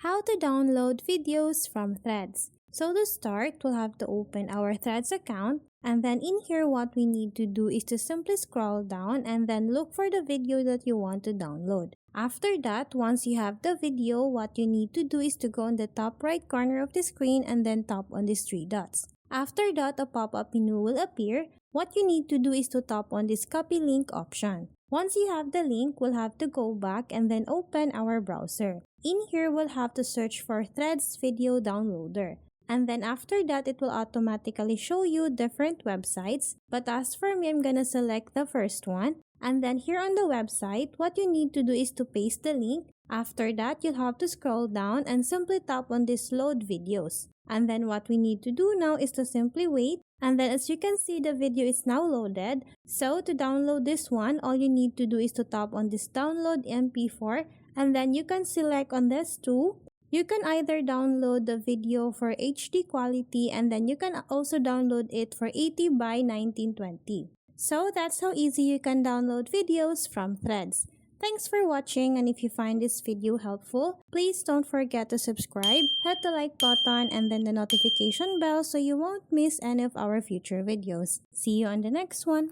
how to download videos from Threads. So to start, we'll have to open our Threads account, and then in here what we need to do is to simply scroll down and then look for the video that you want to download. After that, once you have the video, what you need to do is to go in the top right corner of the screen and then tap on these three dots. After that, a pop-up menu will appear. What you need to do is to tap on this copy link option. Once you have the link, we'll have to go back and then open our browser. In here, we'll have to search for Threads Video Downloader. And then after that, it will automatically show you different websites. But as for me, I'm gonna select the first one. And then here on the website, what you need to do is to paste the link. After that, you'll have to scroll down and simply tap on this load videos. And then what we need to do now is to simply wait. And then as you can see, the video is now loaded. So to download this one, all you need to do is to tap on this download MP4. And then you can select on this too. You can either download the video for HD quality, and then you can also download it for 80 by 1920. So that's how easy you can download videos from Threads. Thanks for watching, and if you find this video helpful, please don't forget to subscribe, hit the like button and then the notification bell so you won't miss any of our future videos. See you on the next one.